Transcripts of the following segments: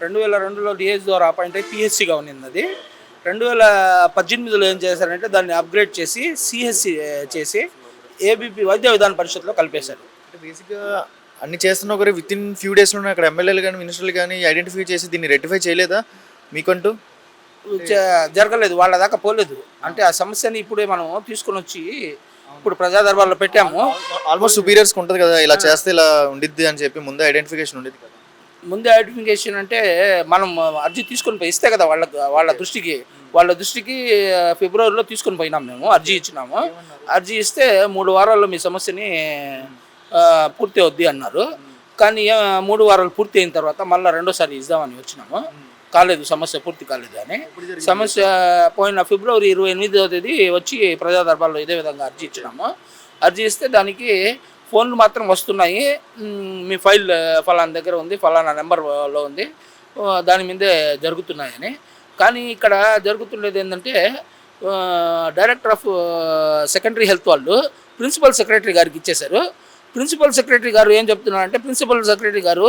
2002లో DS ద్వారా appoint అయ్యి పిహెచ్సిగా ఉన్నింది అది. 2018లో ఏం చేశారంటే దాన్ని అప్గ్రేడ్ చేసి సిహెచ్సి చేసి ఏబీపీ వైద్య విధాన పరిషత్లో కలిపేశారు. అంటే బేసిక్‌గా అన్ని చేస్తున్నా కూడా వితిన్ ఫ్యూ డేస్‌లోనే అక్కడ ఎమ్మెల్యేలు గాని, మినిస్టర్లు గాని ఐడెంటిఫై చేసి దీన్ని రెక్టిఫై చేయలేదా మీకంటూ? జరగలేదు, వాళ్ళ దాకా పోలేదు. అంటే ఆ సమస్యని ఇప్పుడే మనం తీసుకొని వచ్చి ఇప్పుడు ప్రజా దర్బార్లో పెట్టాము. ఆల్మోస్ట్ సుపీరియర్స్‌కి ఉంటది కదా! ఇలా చేస్తే ఇలా ఉండిద్ది అని చెప్పి ముందే ఐడెంటిఫికేషన్ ఉండేది కదా! ముందే ఐడెంటిఫికేషన్ అంటే మనం అర్జీ తీసుకొని పోయి ఇస్తే కదా వాళ్ళ దృష్టికి ఫిబ్రవరిలో తీసుకొని పోయినాం, మేము అర్జీ ఇచ్చినాము. అర్జీ ఇస్తే 3 వారాల్లో మీ సమస్యని పూర్తి అవుద్ది అన్నారు. కానీ 3 వారాలు పూర్తి అయిన తర్వాత మళ్ళీ రెండోసారి ఇద్దామని వచ్చినాము. కాలేదు, సమస్య పూర్తి కాలేదు అని. సమస్య పోయిన ఫిబ్రవరి 28వ తేదీ వచ్చి ప్రజా దర్బార్లో ఇదే విధంగా అర్జీ ఇచ్చినాము. అర్జీ ఇస్తే దానికి ఫోన్లు మాత్రం వస్తున్నాయి, మీ ఫైల్ ఫలానా దగ్గర ఉంది, ఫలానా నెంబర్లో ఉంది, దాని మీదే జరుగుతున్నాయని. కానీ ఇక్కడ జరుగుతుండేది ఏంటంటే డైరెక్టర్ ఆఫ్ సెకండరీ హెల్త్ వాళ్ళు ప్రిన్సిపల్ సెక్రటరీ గారికి ఇచ్చేశారు. ప్రిన్సిపల్ సెక్రటరీ గారు ఏం చెప్తున్నారంటే, ప్రిన్సిపల్ సెక్రటరీ గారు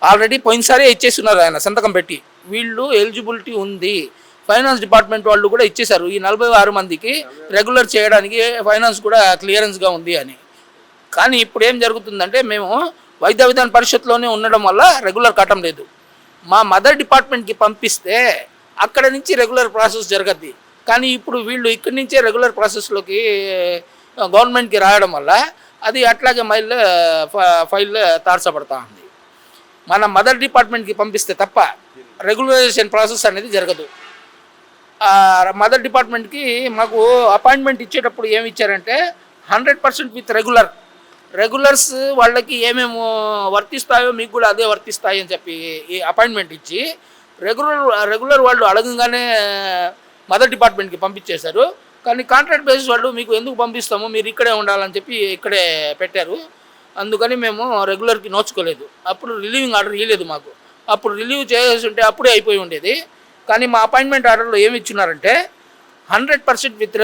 ఆల్రెడీ పోయినసారే ఇచ్చేస్తున్నారు ఆయన సంతకం పెట్టి, వీళ్ళు ఎలిజిబిలిటీ ఉంది. ఫైనాన్స్ డిపార్ట్మెంట్ వాళ్ళు కూడా ఇచ్చేశారు, ఈ 46 మందికి రెగ్యులర్ చేయడానికి ఫైనాన్స్ కూడా క్లియరెన్స్గా ఉంది అని. కానీ ఇప్పుడు ఏం జరుగుతుందంటే, మేము వైద్య విధాన పరిషత్లోనే ఉండడం వల్ల రెగ్యులర్ కట్టడం లేదు. మా మదర్ డిపార్ట్మెంట్కి పంపిస్తే అక్కడ నుంచి రెగ్యులర్ ప్రాసెస్ జరగద్ది. కానీ ఇప్పుడు వీళ్ళు ఇక్కడి నుంచే రెగ్యులర్ ప్రాసెస్లోకి గవర్నమెంట్కి రావడం వల్ల అది అట్లాగే ఫైల్ తారసపడతా ఉంది. మన మదర్ డిపార్ట్మెంట్కి పంపిస్తే తప్ప రెగ్యులరైజేషన్ ప్రాసెస్ అనేది జరగదు. మదర్ డిపార్ట్మెంట్కి మాకు అపాయింట్మెంట్ ఇచ్చేటప్పుడు ఏమి ఇచ్చారంటే 100% విత్ రెగ్యులర్స్ వాళ్ళకి ఏమేమి వర్తిస్తాయో మీకు కూడా అదే వర్తిస్తాయి అని చెప్పి ఈ అపాయింట్మెంట్ ఇచ్చి రెగ్యులర్ వాళ్ళు అడగంగానే మదర్ డిపార్ట్మెంట్కి పంపించేశారు. కానీ కాంట్రాక్ట్ బేసిస్ వాళ్ళు మీకు ఎందుకు పంపిస్తాము, మీరు ఇక్కడే ఉండాలని చెప్పి ఇక్కడే పెట్టారు. అందుకని మేము రెగ్యులర్కి నోచుకోలేదు. అప్పుడు రిలీవింగ్ ఆర్డర్ ఇవ్వలేదు మాకు. అప్పుడు రిలీవ్ చేసి ఉంటే అప్పుడే అయిపోయి ఉండేది. కానీ మా అపాయింట్మెంట్ ఆర్డర్లో ఏమి ఇచ్చినారంటే 100% విత్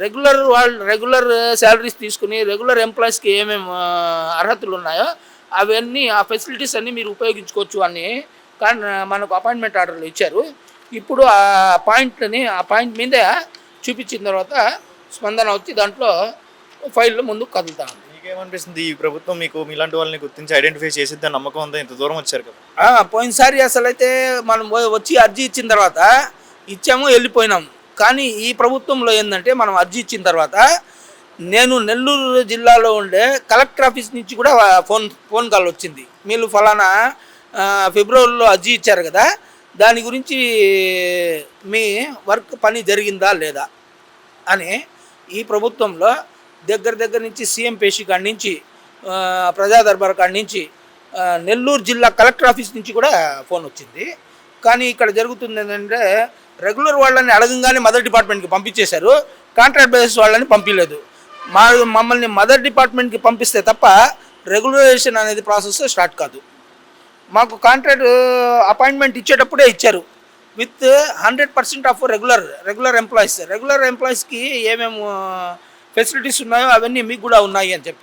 రెగ్యులర్ శాలరీస్ తీసుకుని రెగ్యులర్ ఎంప్లాయీస్కి ఏమేమి అర్హతలు ఉన్నాయో అవన్నీ, ఆ ఫెసిలిటీస్ అన్నీ మీరు ఉపయోగించుకోవచ్చు అని కానీ మనకు అపాయింట్మెంట్ ఆర్డర్లు ఇచ్చారు. ఇప్పుడు ఆ పాయింట్ మీదే చూపించిన తర్వాత స్పందన వచ్చి దాంట్లో ఫైల్ ముందుకు కదులుతా ఉంది. మీకేమనిపిస్తుంది, ఈ ప్రభుత్వం మీకు మీలాంటి వాళ్ళని గుర్తించి ఐడెంటిఫై చేసిద్దని నమ్మకం ఉందా? ఇంత దూరం వచ్చారు కదా. పోయినసారి అసలైతే మనం వచ్చి అర్జీ ఇచ్చిన తర్వాత ఇచ్చాము, వెళ్ళిపోయినాము. కానీ ఈ ప్రభుత్వంలో ఏంటంటే, మనం అర్జీ ఇచ్చిన తర్వాత నేను నెల్లూరు జిల్లాలో ఉండే కలెక్టర్ ఆఫీస్ నుంచి కూడా ఫోన్ కాల్ వచ్చింది, మీరు ఫలానా ఫిబ్రవరిలో అర్జీ ఇచ్చారు కదా, దాని గురించి మీ పని జరిగిందా లేదా అని. ఈ ప్రభుత్వంలో దగ్గర నుంచి సీఎం పేషి కాడి నుంచి ప్రజా దర్బార్ కాడి నుంచి నెల్లూరు జిల్లా కలెక్టర్ ఆఫీస్ నుంచి కూడా ఫోన్ వచ్చింది. కానీ ఇక్కడ జరుగుతుంది ఏంటంటే, రెగ్యులర్ వాళ్ళని అడగంగానే మదర్ డిపార్ట్మెంట్కి పంపించేశారు, కాంట్రాక్ట్ బేసిస్ వాళ్ళని పంపించలేదు. మమ్మల్ని మదర్ డిపార్ట్మెంట్కి పంపిస్తే తప్ప రెగ్యులరైజేషన్ అనేది ప్రాసెస్ స్టార్ట్ కాదు. మాకు కాంట్రాక్ట్ అపాయింట్మెంట్ ఇచ్చేటప్పుడే ఇచ్చారు విత్ 100% ఆఫ్ రెగ్యులర్ ఎంప్లాయీస్కి ఏమేమి ఫెసిలిటీస్ ఉన్నాయో అవన్నీ మీకు కూడా ఉన్నాయి అని చెప్పి.